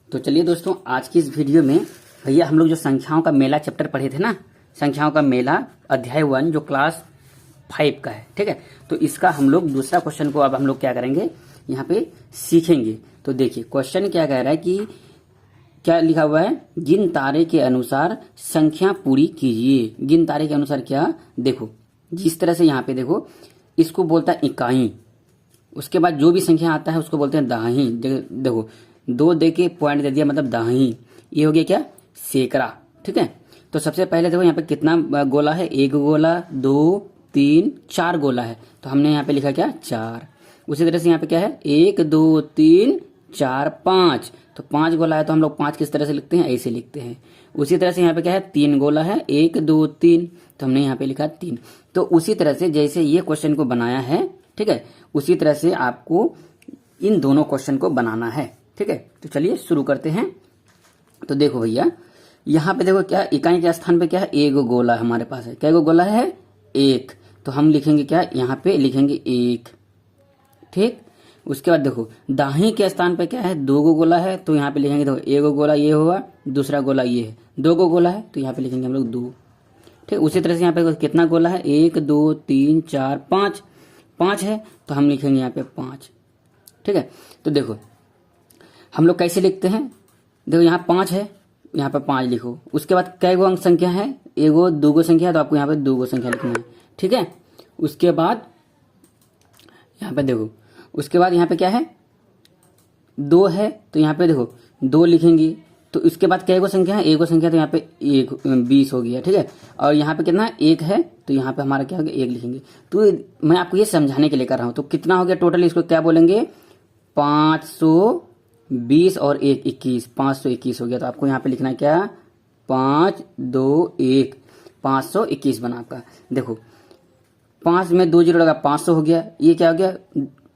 तो चलिए दोस्तों, आज की इस वीडियो में भैया हम लोग जो संख्याओं का मेला चैप्टर पढ़े थे ना, संख्याओं का मेला अध्याय 1 जो क्लास 5 का है, ठीक है। तो इसका हम लोग दूसरा क्वेश्चन को अब हम लोग क्या करेंगे, यहाँ पे सीखेंगे। तो देखिए क्वेश्चन क्या कह रहा है कि क्या लिखा हुआ है, गिन तारे के अनुसार संख्या पूरी कीजिए। गिन तारे के अनुसार क्या, देखो जिस तरह से यहाँ पे देखो, इसको बोलता है इकाई, उसके बाद जो भी संख्या आता है उसको बोलते हैं दहाई। देखो दो दे के पॉइंट दे दिया मतलब दहाई, ये हो गया क्या, सैकड़ा, ठीक है। तो सबसे पहले देखो यहाँ पे कितना गोला है, एक गोला, 2, 3, 4 गोला है, तो हमने यहाँ पे लिखा क्या, 4। उसी तरह से यहाँ पे क्या है, 1, 2, 3, 4, 5, तो 5 गोला है, तो हम लोग 5 किस तरह से लिखते हैं, ऐसे लिखते हैं। उसी तरह से यहाँ पे क्या है, 3 गोला है, 1, 2, 3, तो हमने यहाँ पे लिखा 3। तो उसी तरह से जैसे ये क्वेश्चन को बनाया है, ठीक है, उसी तरह से आपको इन दोनों क्वेश्चन को बनाना है, ठीक है। तो चलिए शुरू करते हैं। तो देखो भैया यहाँ पे देखो क्या, इकाई के स्थान पे क्या है, एक गोला हमारे पास है। क्या गोला है, 1, तो हम लिखेंगे क्या, यहाँ पे लिखेंगे 1, ठीक। उसके बाद देखो दाही के स्थान पे क्या है, 2 गोला है, तो यहाँ पे लिखेंगे, देखो एक गोला ये हुआ, दूसरा गोला ये है, 2 गोला है, तो यहाँ पे लिखेंगे हम लोग 2, ठीक। उसी तरह से यहाँ पे कितना गोला है, 1, 2, 3, 4, 5 है, तो हम लिखेंगे यहाँ पे 5, ठीक है। तो देखो हम लोग कैसे लिखते हैं, देखो यहाँ 5 है, यहाँ पे 5 लिखो। उसके बाद कई गो अंक संख्या है, एगो 2 गो संख्या है, तो आपको यहाँ पे 2 गो संख्या लिखना है, ठीक है। उसके बाद यहाँ पे देखो, उसके बाद यहाँ पे क्या है, 2 है, तो यहाँ पे देखो 2 लिखेंगे। तो इसके बाद कई गो संख्या है, एक गो संख्या, तो यहाँ पे 20 हो गया, ठीक है। और यहाँ पे कितना 1 है, तो यहाँ पे हमारा क्या हो गया, 1 लिखेंगे। तो मैं आपको ये समझाने के लिए कर रहा हूँ। तो कितना हो गया टोटल, इसको क्या बोलेंगे, 520 और 1 21, 521 हो गया। तो आपको यहाँ पे लिखना है क्या, 5 2 1, 521 बना आपका। देखो 5 में 2 जीरो लगा, 500 हो गया। ये क्या हो गया,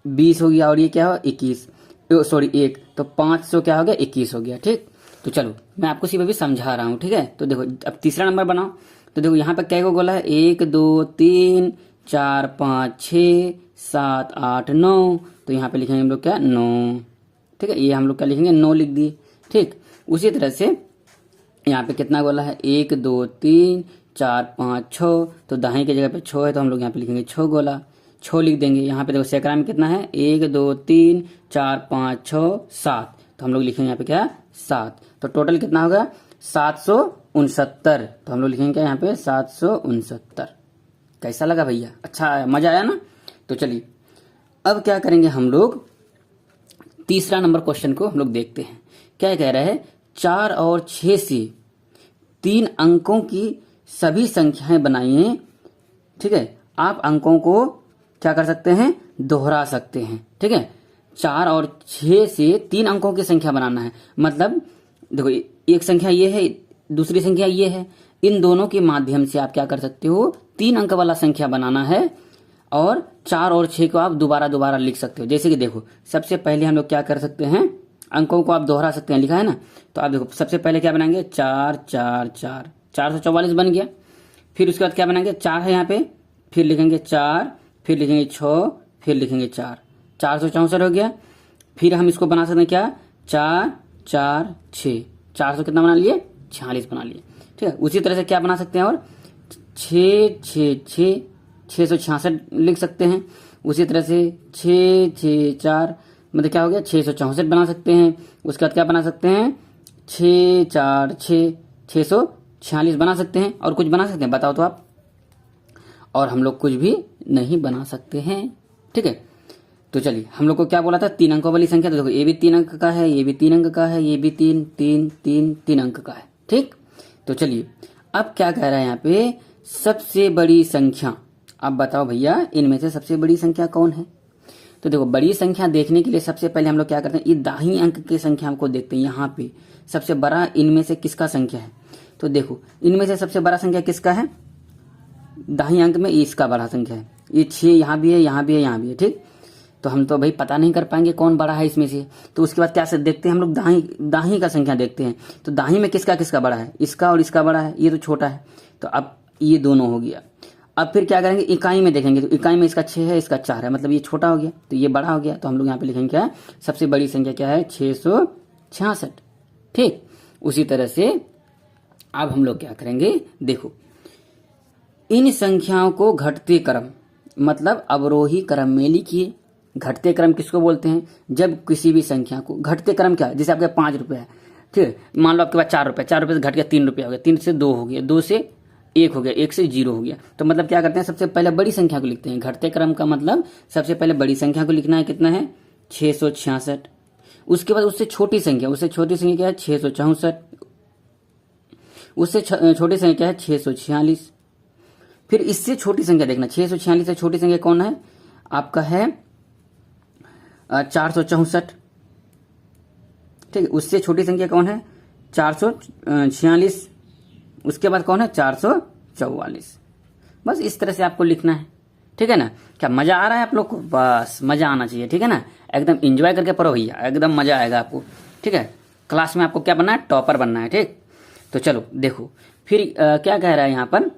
20 हो गया, और ये क्या हो, 21, सॉरी 1, तो 500 क्या हो गया, 21 हो गया, ठीक। तो चलो मैं आपको सिर्फ अभी समझा रहा हूँ, ठीक है। तो देखो अब तीसरा नंबर बनाओ। तो देखो यहाँ पे क्या गोला है, 1, 2, 3, 4, 5, 6, 7, 8, 9, तो यहाँ पे लिखेंगे हम लोग क्या, 9, ठीक है। ये हम लोग क्या लिखेंगे, 9 लिख दिए, ठीक। उसी तरह से यहाँ पे कितना गोला है, 1, 2, 3, 4, 5, 6, तो दाहिने की जगह पे 6 है, तो हम लोग यहाँ पे लिखेंगे 6 गोला, 6 लिख देंगे। यहाँ पे देखो सैकड़ा में कितना है, 1, 2, 3, 4, 5, 6, 7, तो हम लोग लिखेंगे यहाँ पे क्या, 7। तो टोटल कितना होगा, 769, तो हम लोग लिखेंगे क्या यहाँ पे, 769। कैसा लगा भैया, अच्छा आया, मजा आया ना। तो चलिए अब क्या करेंगे हम लोग, तीसरा नंबर क्वेश्चन को हम लोग देखते हैं। क्या कह रहा है, 4 और 6 से 3 अंकों की सभी संख्याएं बनाइए, ठीक है। आप अंकों को क्या कर सकते हैं, दोहरा सकते हैं, ठीक है। 4 और 6 से 3 अंकों की संख्या बनाना है, मतलब देखो एक संख्या ये है, दूसरी संख्या ये है, इन दोनों के माध्यम से आप क्या कर सकते हो, 3 अंक वाला संख्या बनाना है। और 4 और 6 को आप दोबारा लिख सकते हो। जैसे कि देखो सबसे पहले हम लोग क्या कर सकते हैं, अंकों को आप दोहरा सकते हैं, लिखा है ना। तो आप देखो सबसे पहले क्या बनाएंगे, 4 4 4, 444 बन गया। फिर उसके बाद क्या बनाएंगे, 4 है यहाँ पे, फिर लिखेंगे 4, फिर लिखेंगे 6, फिर लिखेंगे 4, 464 हो गया। फिर हम इसको बना सकते हैं क्या, 4 4 6, 400 कितना बना लिए, 46 बना लिए, ठीक है। उसी तरह से क्या बना सकते हैं, और 6 6 6, 666 लिख सकते हैं। उसी तरह से 6 6 4, मतलब क्या हो गया, 664 बना सकते हैं। उसके बाद क्या बना सकते हैं, 6 4 6, 646 बना सकते हैं। और कुछ बना सकते हैं, बताओ तो आप। और हम लोग कुछ भी नहीं बना सकते हैं, ठीक है। तो चलिए हम लोग को क्या बोला था, 3 अंकों वाली संख्या। तो देखो ये भी 3 अंक का है, ये भी 3 अंक का है, ये भी 3 3 3 3 अंक का है, ठीक। तो चलिए अब क्या कह रहा है यहाँ पे, सबसे बड़ी संख्या। अब बताओ भैया इनमें से सबसे बड़ी संख्या कौन है। तो देखो बड़ी संख्या देखने के लिए सबसे पहले हम लोग क्या करते हैं, ये दाहिनी अंक की संख्या हमको देखते हैं। यहाँ पे सबसे बड़ा इनमें से किसका संख्या है, तो देखो इनमें से सबसे बड़ा संख्या किसका है, दाहिनी अंक में इसका बड़ा संख्या है। ये 6 यहाँ भी है, यहाँ भी है, यहाँ भी है, ठीक। तो हम तो भाई पता नहीं कर पाएंगे कौन बड़ा है इसमें से। तो उसके बाद क्या से देखते हैं हम लोग, दाहिनी का संख्या देखते हैं। तो दाहिनी में किसका किसका बड़ा है, इसका और इसका बड़ा है, ये तो छोटा है। तो अब ये दोनों हो गया। अब फिर क्या करेंगे, इकाई में देखेंगे। तो इकाई में इसका 6 है, इसका 4 है, मतलब ये छोटा हो गया, तो ये बड़ा हो गया। तो हम लोग यहाँ पे लिखेंगे क्या, सबसे बड़ी संख्या क्या है, 666, ठीक, उसी तरह से अब हम लोग क्या करेंगे, देखो इन संख्याओं को घटते क्रम मतलब अवरोही क्रम में लिखिए। घटते क्रम किसको बोलते हैं, जब किसी भी संख्या को घटते क्रम क्या है, जैसे आपके 5 रुपए है, ठीक है, मान लो आपके पास 4 रुपए, 4 रुपए से घट गया 3 रुपया हो गया, 3 से 2 हो गया, 2 से 1 हो गया, 1 से 0 हो गया। तो मतलब क्या करते हैं, सबसे पहले बड़ी संख्या को लिखते हैं। घटते क्रम का मतलब सबसे पहले बड़ी संख्या को लिखना है, कितना है 666। उसके बाद उससे छोटी संख्या क्या है 664, उससे छोटी संख्या क्या है 646। फिर इससे छोटी संख्या देखना, 646 से छोटी संख्या कौन है, आपका है 464, ठीक है। उससे छोटी संख्या कौन है 446, उसके बाद कौन है 444। बस इस तरह से आपको लिखना है, ठीक है ना। क्या मजा आ रहा है आप लोग को, बस मजा आना चाहिए, ठीक है ना, एकदम एंजॉय करके पढ़ो भैया, एकदम मजा आएगा आपको, ठीक है। क्लास में आपको क्या बनना है, टॉपर बनना है, ठीक। तो चलो देखो फिर क्या कह रहा है यहाँ पर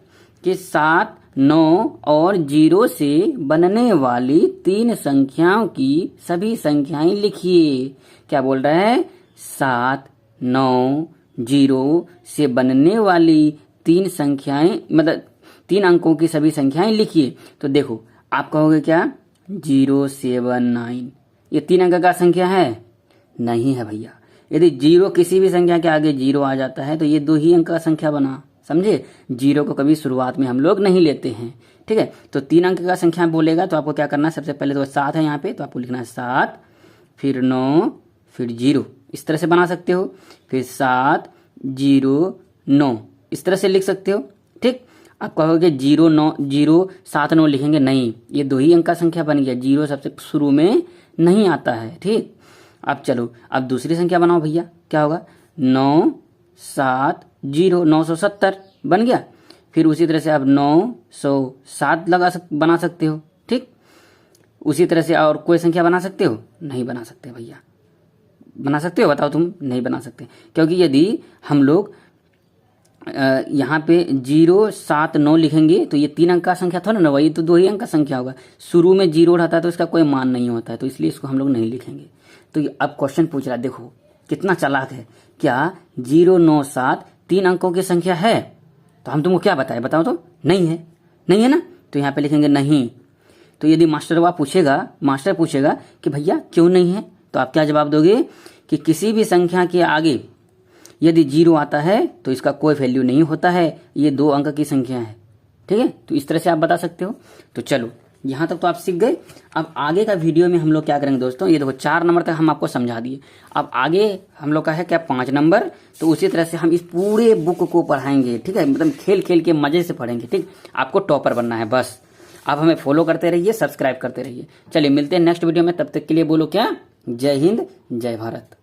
कि 7, 9 और 0 से बनने वाली 3 संख्याओं की सभी संख्याएं लिखिए। क्या बोल रहा है, 7, 9, 0 से बनने वाली 3 संख्याएं मतलब 3 अंकों की सभी संख्याएं लिखिए। तो देखो आप कहोगे क्या 079, ये 3 अंक का संख्या है, नहीं है भैया। यदि 0 किसी भी संख्या के आगे 0 आ जाता है तो ये 2 ही अंक का संख्या बना, समझे। 0 को कभी शुरुआत में हम लोग नहीं लेते हैं, ठीक है। तो 3 अंक का संख्या बोलेगा तो आपको क्या करना है, सबसे पहले तो 7 है यहाँ पे, तो आपको लिखना है 7, फिर 9, फिर 0, इस तरह से बना सकते हो। फिर 7, 0, 9 इस तरह से लिख सकते हो, ठीक। आप कहोगे 0, 9, 0, 7, 9 लिखेंगे, नहीं, ये 2 ही अंक का संख्या बन गया, 0 सबसे शुरू में नहीं आता है, ठीक। अब चलो अब दूसरी संख्या बनाओ भैया, क्या होगा 9, 7, 0, 970 बन गया। फिर उसी तरह से आप 907 बना सकते हो, ठीक। उसी तरह से और कोई संख्या बना सकते हो, नहीं बना सकते भैया। बना सकते हो, बताओ तुम, नहीं बना सकते, क्योंकि यदि हम लोग यहाँ पे 0, 7, 9 लिखेंगे तो ये 3 अंक का संख्या थोड़ा ना होगा, ये तो 2 ही अंक का संख्या होगा। शुरू में 0 रहता है तो इसका कोई मान नहीं होता है, तो इसलिए इसको हम लोग नहीं लिखेंगे। तो अब क्वेश्चन पूछ रहा है, देखो कितना चालाक है, क्या 097 3 अंकों की संख्या है? तो हम तुमको क्या बताए, बताओ तो, नहीं है, नहीं है ना, तो यहाँ पे लिखेंगे नहीं। तो यदि मास्टर पूछेगा कि भैया क्यों नहीं है, तो आप क्या जवाब दोगे कि किसी भी संख्या के आगे यदि 0 आता है तो इसका कोई वैल्यू नहीं होता है, ये 2 अंक की संख्या है, ठीक है। तो इस तरह से आप बता सकते हो। तो चलो यहाँ तक तो आप सीख गए। अब आगे का वीडियो में हम लोग क्या करेंगे दोस्तों, ये देखो 4 नंबर तक हम आपको समझा दिए। अब आगे हम लोग का है क्या 5 नंबर, तो उसी तरह से हम इस पूरे बुक को पढ़ाएंगे, ठीक है, मतलब खेल खेल के मजे से पढ़ेंगे, ठीक। आपको टॉपर बनना है बस। आप हमें फॉलो करते रहिए, सब्सक्राइब करते रहिए। चलिए मिलते हैं नेक्स्ट वीडियो में, तब तक के लिए बोलो क्या, जय हिंद, जय भारत।